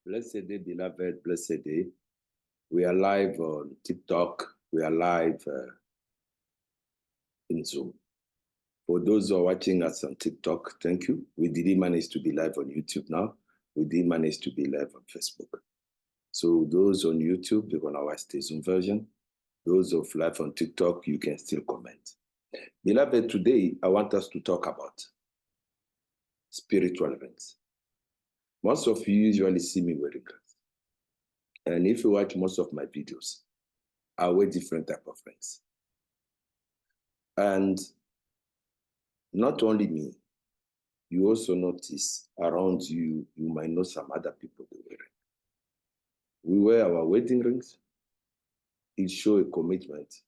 Blessed day, beloved, blessed day. We are live on TikTok. We are live in Zoom. For those who are watching us on TikTok, thank you. We didn't manage to be live on YouTube now. We did manage to be live on Facebook. So those on YouTube, they're going to watch the Zoom version. Those of live on TikTok, you can still comment. Beloved, today I want us to talk about spiritual rings. Most of you usually see me wearing rings. And if you watch most of my videos, I wear different type of rings. And not only me, you also notice around you, you might know some other people they wear it. We wear our wedding rings. It shows a commitment,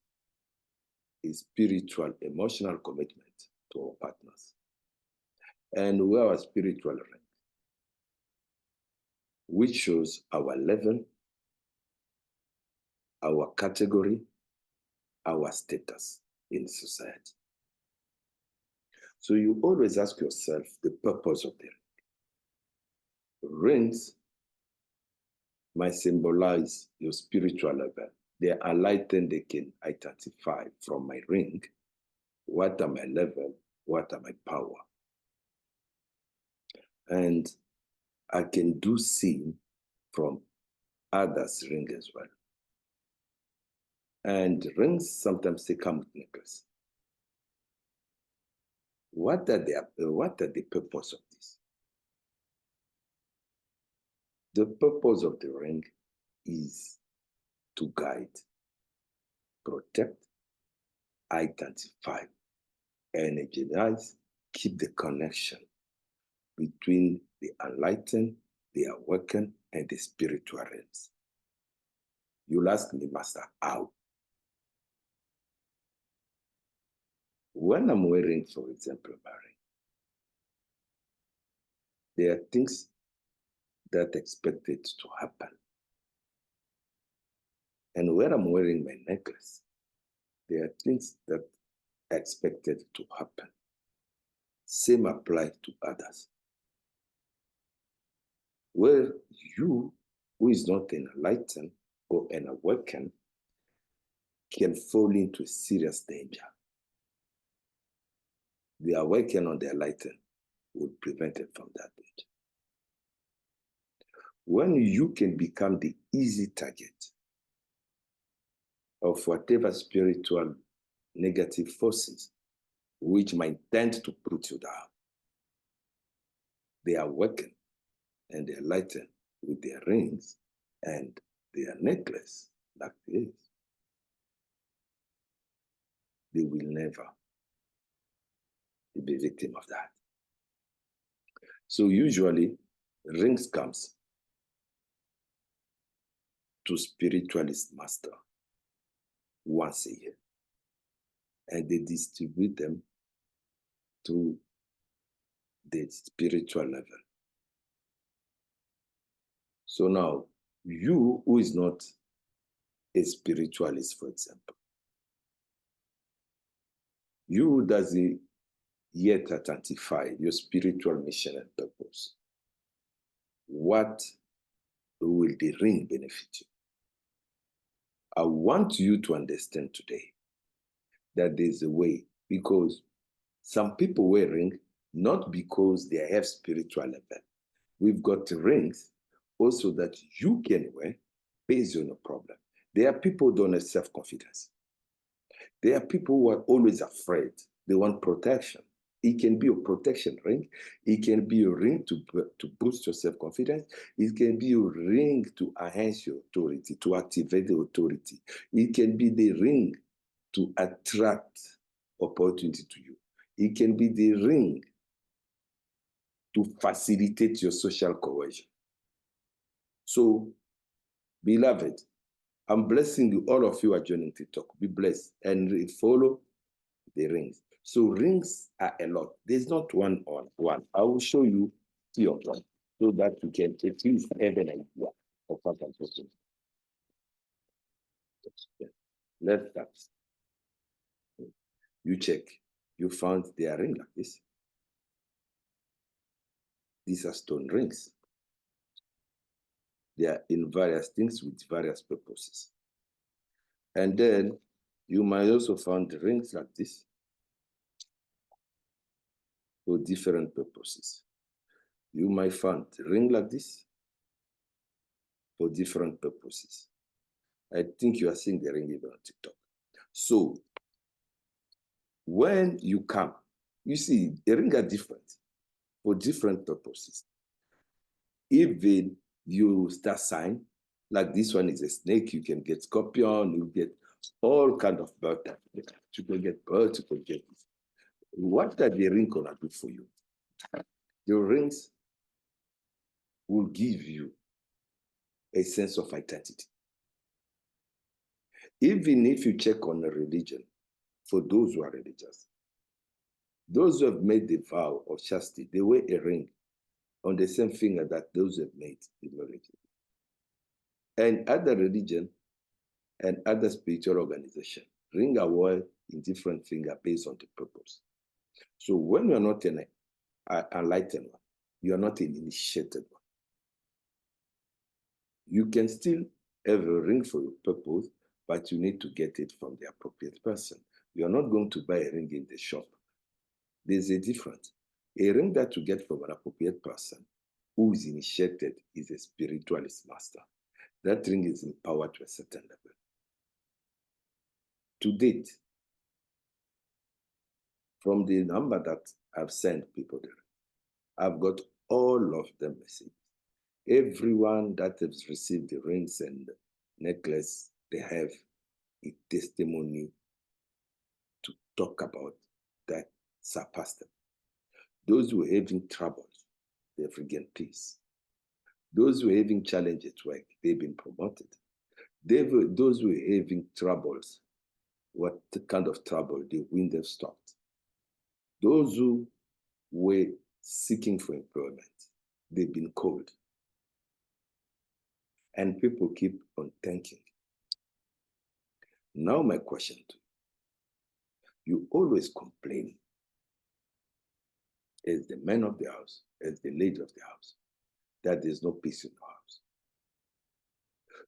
a spiritual, emotional commitment to our partners. And we wear our spiritual ring, which shows our level, our category, our status in society. So you always ask yourself the purpose of the ring. Rings might symbolize your spiritual level. They are enlightened, they can identify from my ring, what are my level, what are my power. And I can do see from others' ring as well. And rings sometimes they come with necklace. What are the purpose of this? The purpose of the ring is to guide, protect, identify, energize, keep the connection between the enlightened, the awakened, and the spiritual realms. You'll ask me, Master, how? When I'm wearing, for example, my ring, there are things that are expected to happen. And when I'm wearing my necklace, there are things that are expected to happen. Same applies to others. Where you, who is not an enlightened or an awakened, can fall into a serious danger. The awakened or the enlightened will prevent it from that danger. When you can become the easy target of whatever spiritual negative forces which might tend to put you down, they awaken and they enlighten with their rings and their necklace like this. They will never be victim of that. So usually rings comes to spiritualist master once a year, and they distribute them to the spiritual level. So now, you who is not a spiritualist, for example, you who doesn't yet identify your spiritual mission and purpose, what will the ring benefit you? I want you to understand today that there's a way, because some people wear rings not because they have spiritual level. We've got rings also that you can wear based on a problem. There are people who don't have self-confidence. There are people who are always afraid. They want protection. It can be a protection ring. It can be a ring to boost your self-confidence. It can be a ring to enhance your authority, to activate the authority. It can be the ring to attract opportunity to you. It can be the ring to facilitate your social cohesion. So, beloved, I'm blessing you. All of you are joining TikTok. Be blessed and follow the rings. So rings are a lot. There's not one on one. I will show you three of them so that you can at least have an idea of what I'm talking about. Let's start. You check. You found their ring like this. These are stone rings. They are in various things with various purposes. And then you might also find rings like this for different purposes. You might find a ring like this for different purposes. I think you are seeing the ring even on TikTok. So when you come, you see the ring are different for different purposes. Even you start sign, like this one is a snake, you can get scorpion, you get all kind of bird. You can get birds, you can get this. What are the ring gonna do for you? The rings will give you a sense of identity. Even if you check on a religion, for those who are religious, those who have made the vow of chastity, they wear a ring on the same finger that those who have made the marriage. And other religion and other spiritual organization, ring are worn in different finger based on the purpose. So when you're not an enlightened one, you're not an initiated one. You can still have a ring for your purpose, but you need to get it from the appropriate person. You're not going to buy a ring in the shop. There's a difference. A ring that you get from an appropriate person who is initiated is a spiritualist master. That ring is empowered to a certain level. To date, from the number that I've sent people there, I've got all of them messages. Everyone that has received the rings and necklace, they have a testimony to talk about that surpassed them. Those who are having troubles, they've regained peace. Those who are having challenges at work, they've been promoted. Those who are having troubles, what kind of trouble? The wind have stopped. Those who were seeking for employment, they've been called. And people keep on thanking. Now my question to you, you always complain as the man of the house, as the lady of the house, that there's no peace in your house.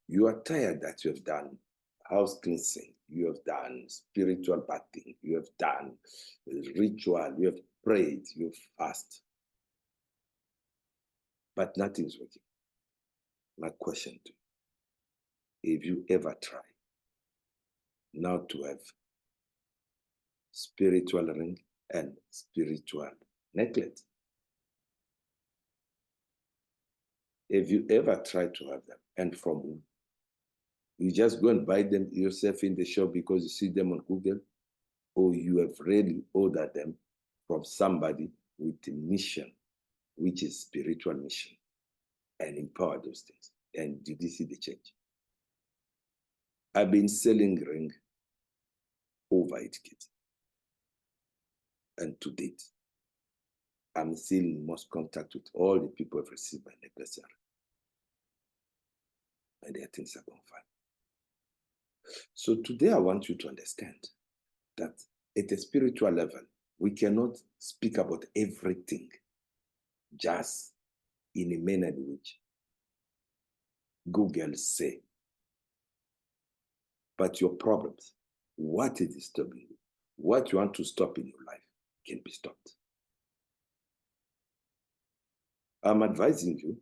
You are tired that you have done house cleansing, you have done spiritual bathing, you have done ritual, you have prayed, you have fasted, but nothing's working. My question to you, have you ever tried now to have spiritual ring and spiritual necklace? Have you ever tried to have them? And from whom? You just go and buy them yourself in the shop because you see them on Google, or you have really ordered them from somebody with a mission, which is spiritual mission, and empower those things. And did you see the change? I've been selling ring over 8 kids. And to date, I'm still in most contact with all the people who have received my necklace. And their things are going fine. So today I want you to understand that at a spiritual level, we cannot speak about everything just in a manner in which Google say. But your problems, what is disturbing you, what you want to stop in your life can be stopped. I'm advising you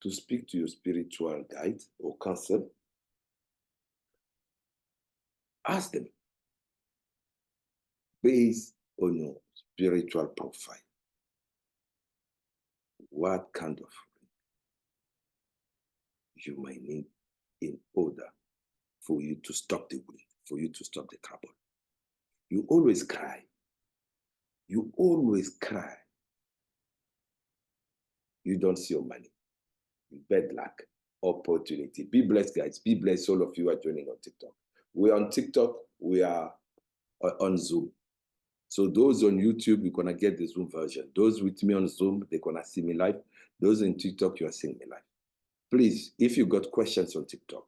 to speak to your spiritual guide or counselor. Ask them, based on your spiritual profile, what kind of ring you might need in order for you to stop the wind, for you to stop the trouble. You always cry. You always cry. You don't see your money. Bad luck, opportunity. Be blessed, guys. Be blessed, all of you are joining on TikTok. We're on TikTok. We are on Zoom. So those on YouTube, you're going to get the Zoom version. Those with me on Zoom, they're going to see me live. Those in TikTok, you are seeing me live. Please, if you got questions on TikTok,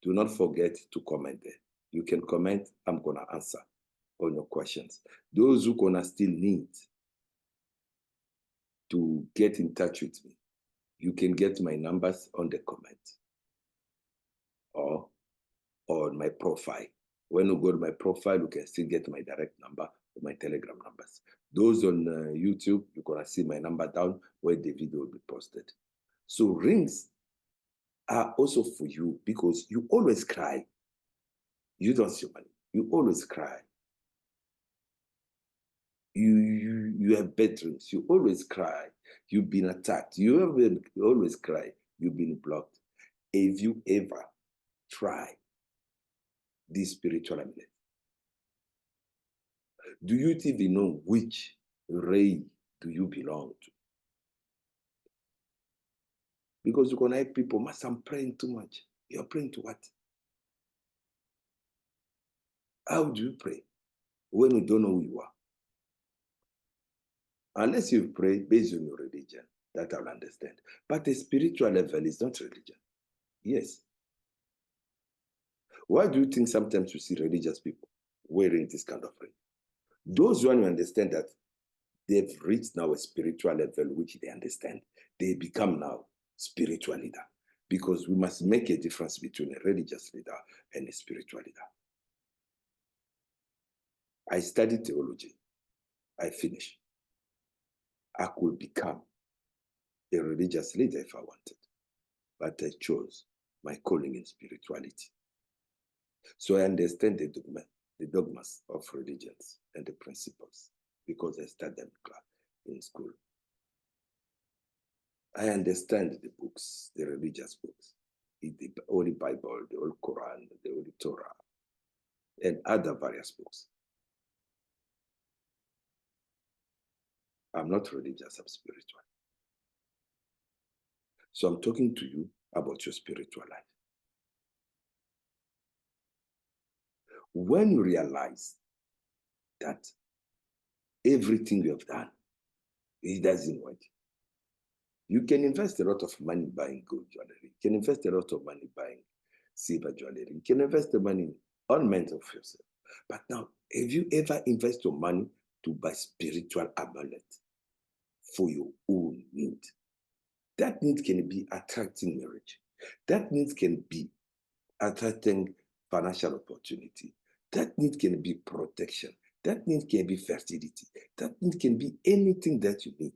do not forget to comment there. You can comment. I'm going to answer all your questions. Those who going to still need to get in touch with me, You can get my numbers on the comment or on my profile. When you go to my profile, you can still get my direct number or my Telegram numbers. Those on YouTube, you're going to see my number down where the video will be posted. So rings are also for you because you always cry. You don't see money. You always cry. You have bad dreams. You always cry. You've been attacked. You always cry. You've been blocked. Have you ever tried this spiritual amulet? Do you even know which ray do you belong to? Because you're going to have people, Master, I'm praying too much. You're praying to what? How do you pray when you don't know who you are? Unless you pray based on your religion, that I'll understand. But the spiritual level is not religion. Yes. Why do you think sometimes you see religious people wearing this kind of ring? Those who understand that they've reached now a spiritual level which they understand, they become now spiritual leader. Because we must make a difference between a religious leader and a spiritual leader. I studied theology. I finished. I could become a religious leader if I wanted, but I chose my calling in spirituality. So I understand the dogmas of religions and the principles because I studied them in school. I understand the books, the religious books, the Holy Bible, the Holy Quran, the Holy Torah, and other various books. I'm not religious, I'm spiritual. So I'm talking to you about your spiritual life. When you realize that everything you have done, it doesn't work, you can invest a lot of money buying gold jewelry. You can invest a lot of money buying silver jewelry. You can invest the money in ornament of yourself. But now, have you ever invested your money to buy spiritual amulet for your own need? That need can be attracting marriage. That need can be attracting financial opportunity. That need can be protection. That need can be fertility. That need can be anything that you need.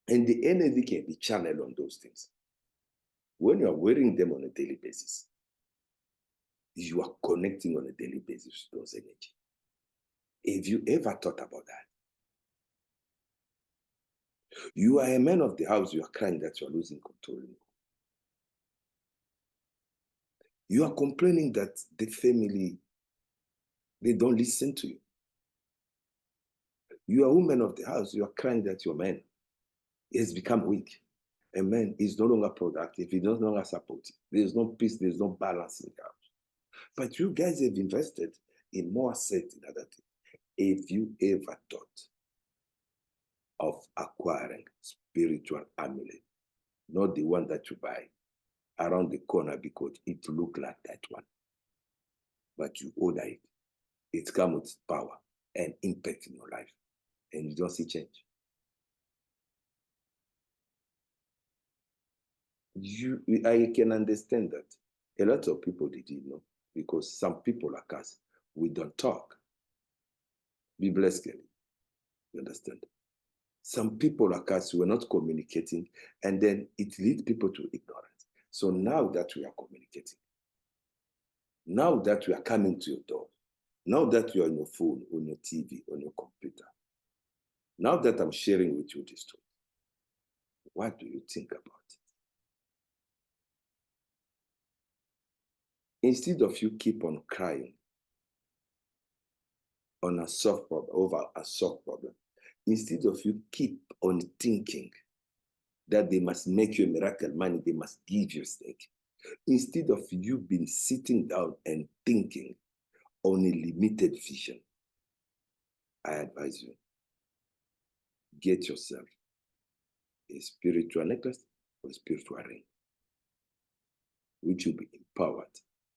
And the energy can be channeled on those things. When you are wearing them on a daily basis, you are connecting on a daily basis with those energy. Have you ever thought about that? You are a man of the house, you are crying that you are losing control. You are complaining that the family, they don't listen to you. You are a woman of the house, you are crying that your man has become weak. A man is no longer productive, he no longer supportive. There's no peace, there's no balance in the house. But you guys have invested in more assets in other things. Have you ever thought of acquiring spiritual amulet? Not the one that you buy around the corner because it looks like that one. But you order it. It comes with power and impact in your life. And you don't see change. I can understand that. A lot of people didn't know because some people like us, we don't talk. Be blessed, Kelly. You understand? Some people like us were not communicating, and then it leads people to ignorance. So now that we are communicating, now that we are coming to your door, now that you are on your phone, on your TV, on your computer, now that I'm sharing with you this truth, what do you think about it? Instead of you keep on crying on a soft problem, over a soft problem, instead of you keep on thinking that they must make you a miracle money, they must give you stake. Instead of you being sitting down and thinking on a limited vision, I advise you, get yourself a spiritual necklace or a spiritual ring, which will be empowered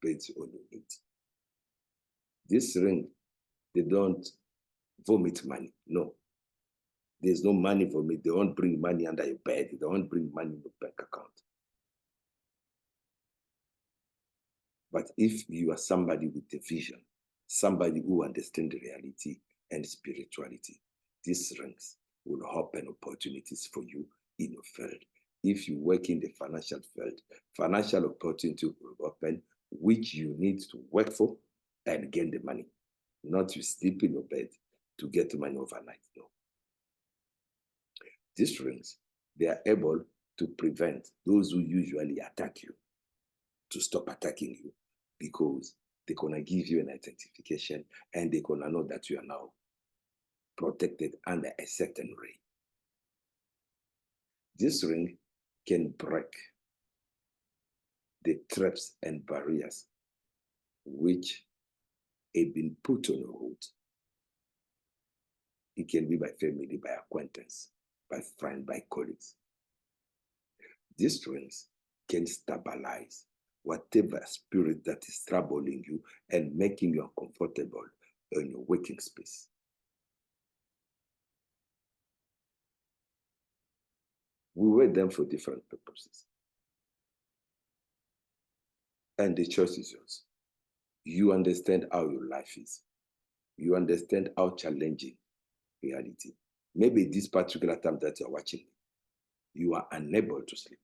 based on your needs. This ring, they don't vomit money, no. There's no money for me. They won't bring money under your bed. They won't bring money in your bank account. But if you are somebody with a vision, somebody who understands reality and spirituality, these rings will open opportunities for you in your field. If you work in the financial field, financial opportunity will open, which you need to work for and gain the money. Not you sleep in your bed to get money overnight. No. These rings, they are able to prevent those who usually attack you to stop attacking you, because they're going to give you an identification and they're going to know that you are now protected under a certain ring. This ring can break the traps and barriers which have been put on your road. It can be by family, by acquaintance, by friend, by colleagues. These rings can stabilize whatever spirit that is troubling you and making you uncomfortable in your working space. We wear them for different purposes. And the choice is yours. You understand how your life is. You understand how challenging reality. Maybe this particular time that you're watching, you are unable to sleep.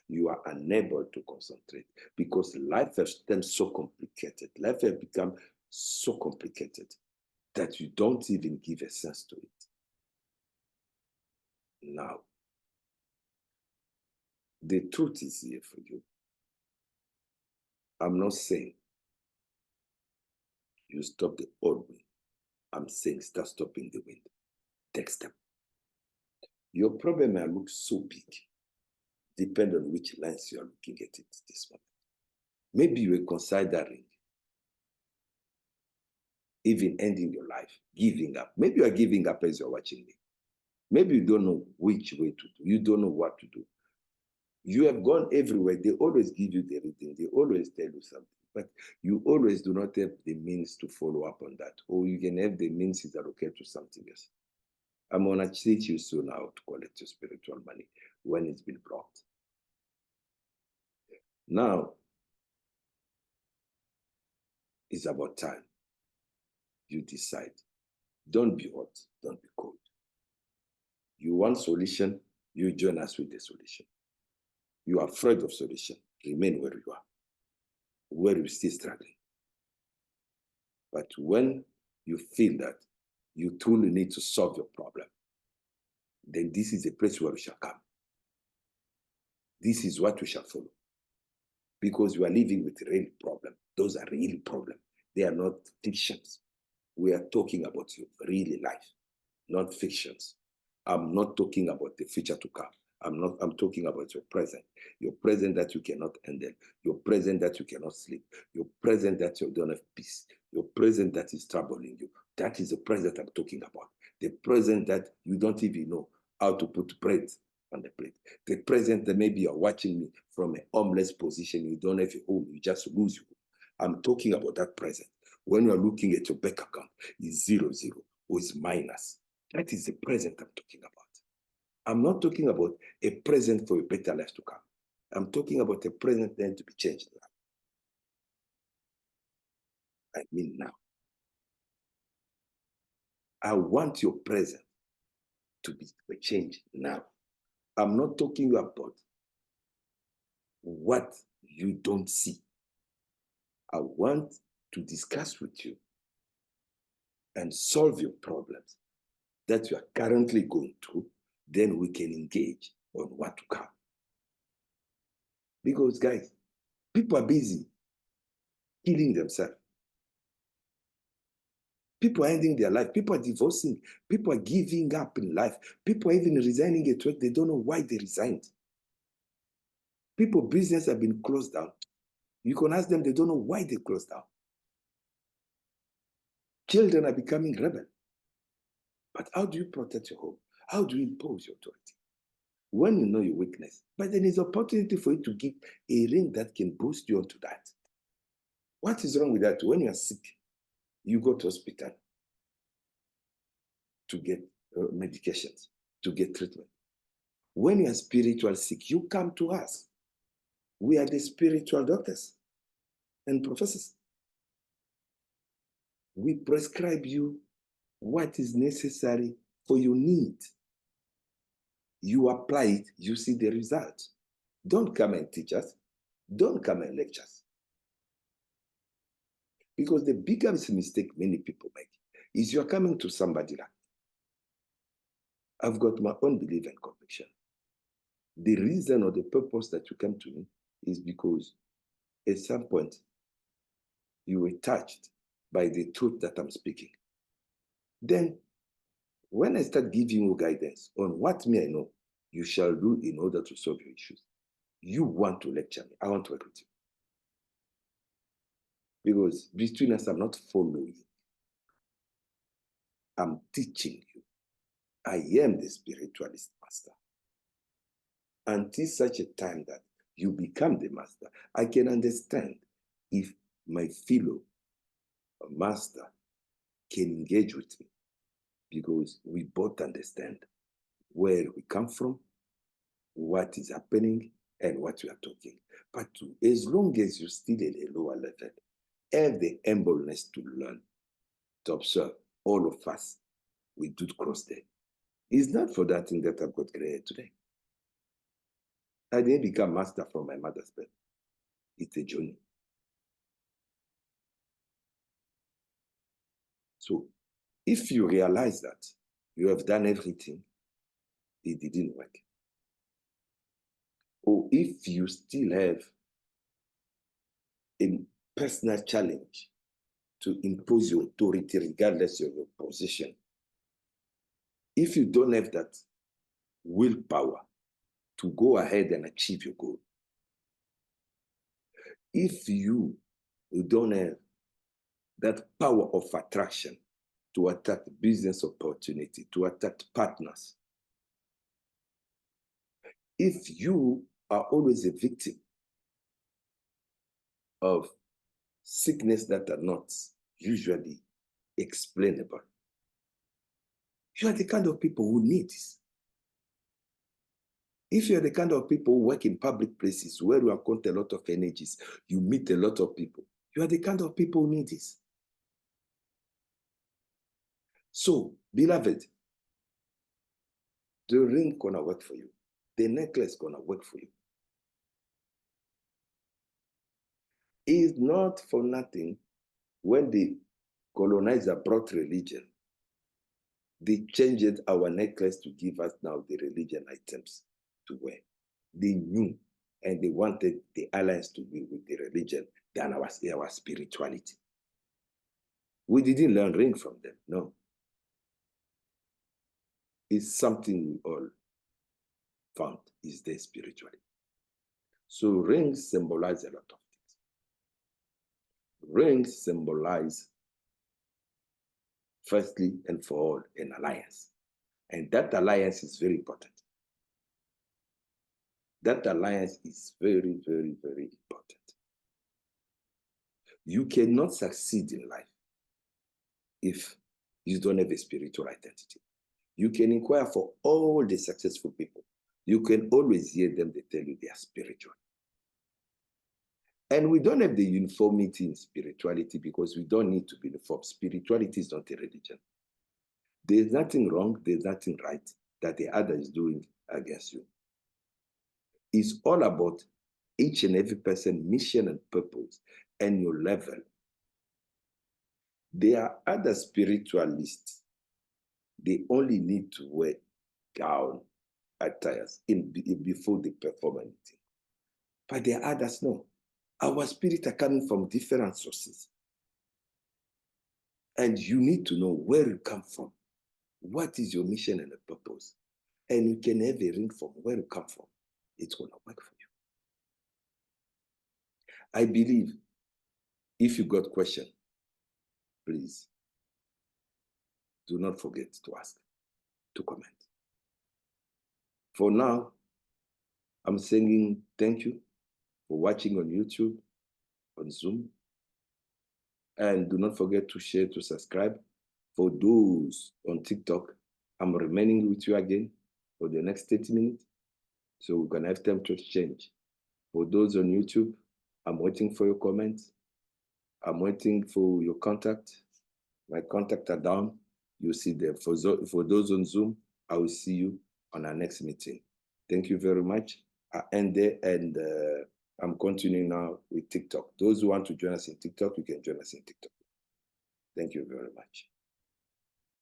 You are unable to concentrate because life has become so complicated. Life has become so complicated that you don't even give a sense to it. Now, the truth is here for you. I'm not saying you stop the old wind. I'm saying start stopping the wind. Take step. Your problem may look so big, depend on which lens you are looking at it this moment. Maybe you are considering even ending your life, giving up. Maybe you are giving up as you're watching me. Maybe you don't know which way to do. You don't know what to do. You have gone everywhere. They always give you the reading. They always tell you something. But you always do not have the means to follow up on that. Or you can have the means that are okay to something else. I'm going to teach you soon how to collect your spiritual money when it's been blocked. Now, it's about time you decide. Don't be hot, don't be cold. You want solution, you join us with the solution. You are afraid of solution, remain where you are, where you're still struggling. But when you feel that you truly need to solve your problem, then this is the place where we shall come. This is what we shall follow. Because you are living with a real problem. Those are real problems. They are not fictions. We are talking about your real life, not fictions. I'm not talking about the future to come. I'm talking about your present that you cannot handle, your present that you cannot sleep, your present that you don't have peace, your present that is troubling you. That is the present I'm talking about. The present that you don't even know how to put bread on the plate. The present that maybe you're watching me from a homeless position, you don't have a home, you just lose your home. I'm talking about that present. When you're looking at your bank account, it's 0 or it's minus. That is the present I'm talking about. I'm not talking about a present for a better life to come. I'm talking about a present then to be changed now. I mean now. I want your present to be changed now. I'm not talking about what you don't see. I want to discuss with you and solve your problems that you are currently going through. Then we can engage on what to come. Because guys, people are busy killing themselves. People are ending their life. People are divorcing. People are giving up in life. People are even resigning at work. They don't know why they resigned. People, business have been closed down. You can ask them, they don't know why they closed down. Children are becoming rebel. But how do you protect your home? How do you impose your authority? When you know your weakness, but then there's opportunity for you to give a ring that can boost you onto that. What is wrong with that? When you are sick, you go to hospital to get medications to get treatment. When you are spiritual sick, you come to us. We are the spiritual doctors and professors. We prescribe you what is necessary for your need. You apply it, you see the result. Don't come and teach us. Don't come and lecture us. Because the biggest mistake many people make is you're coming to somebody like, I've got my own belief and conviction. The reason or the purpose that you come to me is because at some point you were touched by the truth that I'm speaking. Then when I start giving you guidance on what me I know you shall do in order to solve your issues, you want to lecture me. I want to work with you. Because between us, I'm not following. I'm teaching you. I am the spiritualist master. Until such a time that you become the master, I can understand if my fellow master can engage with me, because we both understand where we come from, what is happening, and what we are talking. But as long as you're still at a lower level, have the humbleness to learn, to observe. All of us, we do cross there. It's not for that thing that I've got created today. I didn't become master from my mother's birth. It's a journey. So if you realize that you have done everything, it didn't work. Or if you still have a personal challenge to impose your authority regardless of your position, if you don't have that willpower to go ahead and achieve your goal, if you don't have that power of attraction to attract business opportunity, to attract partners, if you are always a victim of sickness that are not usually explainable, you are the kind of people who need this. If you are the kind of people who work in public places where you encounter a lot of energies, you meet a lot of people, you are the kind of people who need this. So, beloved, the ring gonna work for you. The necklace gonna work for you. It's not for nothing when the colonizer brought religion, they changed our necklace to give us now the religion items to wear. They knew and they wanted the alliance to be with the religion than our spirituality. We didn't learn ring from them, no. It's something we all found is their spirituality. So rings symbolize a lot of things. Rings symbolize, firstly and for all, an alliance. And that alliance is very important. That alliance is very, very, very important. You cannot succeed in life if you don't have a spiritual identity. You can inquire for all the successful people. You can always hear them, they tell you they are spiritual. And we don't have the uniformity in spirituality because we don't need to be uniform. Spirituality is not a religion. There's nothing wrong, there's nothing right that the other is doing against you. It's all about each and every person's mission and purpose and your level. There are other spiritualists. They only need to wear gown attires before they perform anything. But there are others, no. Our spirits are coming from different sources. And you need to know where you come from. What is your mission and the purpose? And you can have a ring from where you come from. It's going to work for you. I believe if you got question, please do not forget to ask, to comment. For now, I'm saying thank you for watching on YouTube, on Zoom. And do not forget to share, to subscribe. For those on TikTok, I'm remaining with you again for the next 30 minutes, so we can have time to exchange. For those on YouTube, I'm waiting for your comments. I'm waiting for your contact. My contact are down. You see them. For those on Zoom, I will see you on our next meeting. Thank you very much. I end there, and I'm continuing now with TikTok. Those who want to join us in TikTok, you can join us in TikTok. Thank you very much.